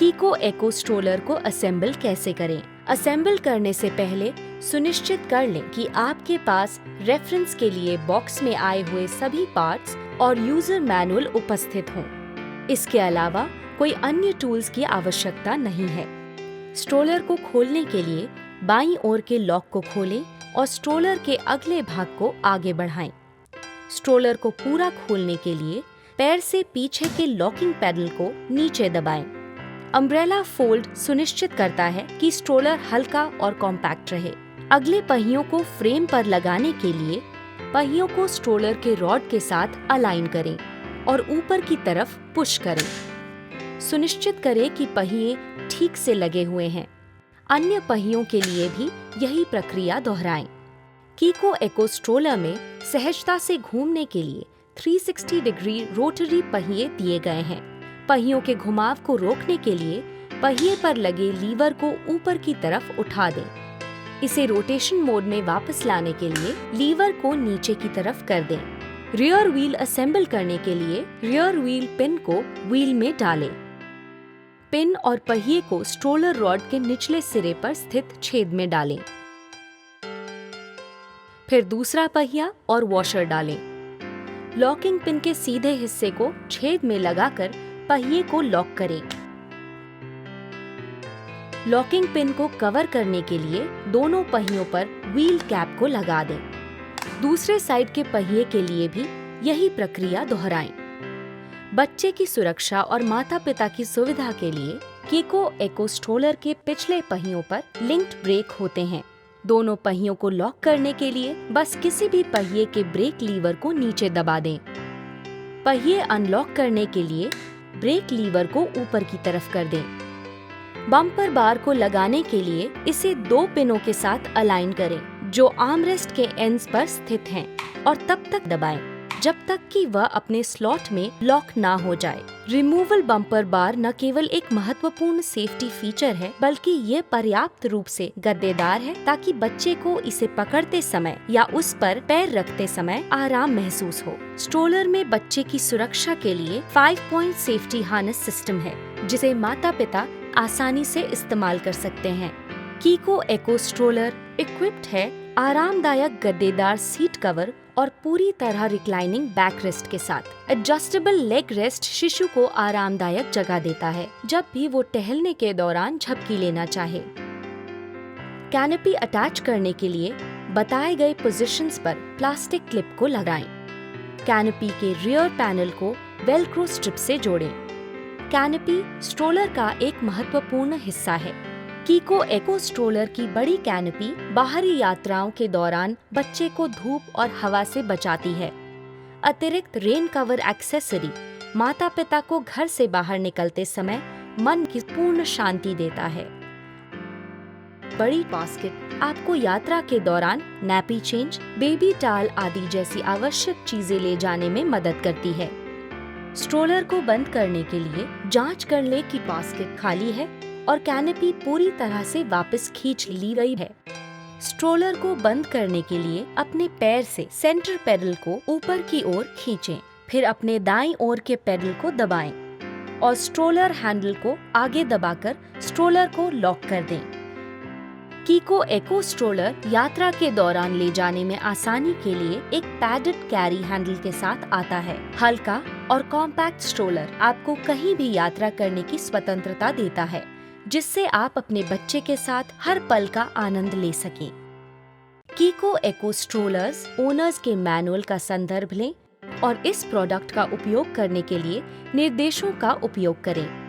कीको एको stroller को assemble कैसे करें? असेंबल करने से पहले सुनिश्चित कर लें कि आपके पास रेफरेंस के लिए बॉक्स में आए हुए सभी पार्ट्स और यूजर मैनुअल उपस्थित हों। इसके अलावा कोई अन्य टूल्स की आवश्यकता नहीं है। स्ट्रोलर को खोलने के लिए बाईं ओर के लॉक को खोलें और स्ट्रोलर के अगले भाग को आगे बढ़ाएं। स्ट्रोलर को पूरा खोलने के लिए पैर से पीछे के लॉकिंग पैडल को नीचे दबाएं। अम्ब्रेला फोल्ड सुनिश्चित करता है कि स्ट्रोलर हल्का और कॉम्पैक्ट रहे। अगले पहियों को फ्रेम पर लगाने के लिए पहियों को स्ट्रोलर के रॉड के साथ अलाइन करें और ऊपर की तरफ पुश करें। सुनिश्चित करें कि पहिए ठीक से लगे हुए हैं। अन्य पहियों के लिए भी यही प्रक्रिया दोहराएं। कीको एको स्ट्रोलर में सहजता से घूमने के लिए 360 डिग्री रोटरी पहिए दिए गए हैं। पहियों के घुमाव को रोकने के लिए पहिए पर लगे लीवर को ऊपर की तरफ उठा दें। इसे रोटेशन मोड में वापस लाने के लिए लीवर को नीचे की तरफ कर दें। रियर व्हील असेंबल करने के लिए रियर व्हील पिन को व्हील में डालें। पिन और पहिए को स्ट्रोलर रॉड के निचले सिरे पर स्थित छेद में डालें। फिर दूसरा पहिया और वॉशर डालें। लॉकिंग पिन के सीधे हिस्से को छेद में लगाकर पहिए को लॉक करें। लॉकिंग पिन को कवर करने के लिए दोनों पहियों पर व्हील कैप को लगा दें। दूसरे साइड के पहिए के लिए भी यही प्रक्रिया दोहराएं। बच्चे की सुरक्षा और माता-पिता की सुविधा के लिए कीको एको स्ट्रोलर के पिछले पहियों पर लिंक्ड ब्रेक होते हैं। दोनों पहियों को लॉक करने के लिए बस किसी भी पहिए के ब्रेक लीवर को नीचे दबा दें। पहिए अनलॉक करने के लिए ब्रेक लीवर को ऊपर की तरफ कर दें। बम्पर बार को लगाने के लिए इसे दो पिनों के साथ अलाइन करें जो आर्मरेस्ट के एंड्स पर स्थित हैं और तब तक दबाएं जब तक कि वह अपने स्लॉट में लॉक ना हो जाए। रिमूवल बम्पर बार न केवल एक महत्वपूर्ण सेफ्टी फीचर है बल्कि ये पर्याप्त रूप से गद्देदार है ताकि बच्चे को इसे पकड़ते समय या उस पर पैर रखते समय आराम महसूस हो। स्ट्रोलर में बच्चे की सुरक्षा के लिए 5 पॉइंट सेफ्टी हार्नेस सिस्टम है जिसे माता पिता आसानी से इस्तेमाल कर सकते हैं। कीको एको स्ट्रोलर इक्विप्ड है आरामदायक गद्देदार सीट कवर और पूरी तरह रिक्लाइनिंग बैक रेस्ट के साथ। एडजस्टेबल लेग रेस्ट शिशु को आरामदायक जगह देता है जब भी वो टहलने के दौरान झपकी लेना चाहे। कैनोपी अटैच करने के लिए बताए गए पोजीशंस पर प्लास्टिक क्लिप को लगाएं। कैनोपी के रियर पैनल को वेलक्रो स्ट्रिप से जोड़ें। कैनोपी स्ट्रोलर का एक महत्वपूर्ण हिस्सा है। कीको एको स्ट्रोलर की बड़ी कैनोपी बाहरी यात्राओं के दौरान बच्चे को धूप और हवा से बचाती है। अतिरिक्त रेन कवर एक्सेसरी माता पिता को घर से बाहर निकलते समय मन की पूर्ण शांति देता है। बड़ी बास्केट आपको यात्रा के दौरान नैपी चेंज, बेबी टाल आदि जैसी आवश्यक चीजें ले जाने में मदद करती है। स्ट्रोलर को बंद करने के लिए जांच कर ले कि बास्केट खाली है और कैनोपी पूरी तरह से वापस खींच ली गई है। स्ट्रोलर को बंद करने के लिए अपने पैर से सेंटर पेडल को ऊपर की ओर खींचें, फिर अपने दाईं ओर के पेडल को दबाएं और स्ट्रोलर हैंडल को आगे दबाकर स्ट्रोलर को लॉक कर दें। कीको एको स्ट्रोलर यात्रा के दौरान ले जाने में आसानी के लिए एक पैडेड कैरी हैंडल के साथ आता है। हल्का और कॉम्पैक्ट स्ट्रोलर आपको कहीं भी यात्रा करने की स्वतंत्रता देता है जिससे आप अपने बच्चे के साथ हर पल का आनंद ले सकें। कीको एको स्ट्रोलर्स ओनर्स के मैनुअल का संदर्भ लें और इस प्रोडक्ट का उपयोग करने के लिए निर्देशों का उपयोग करें।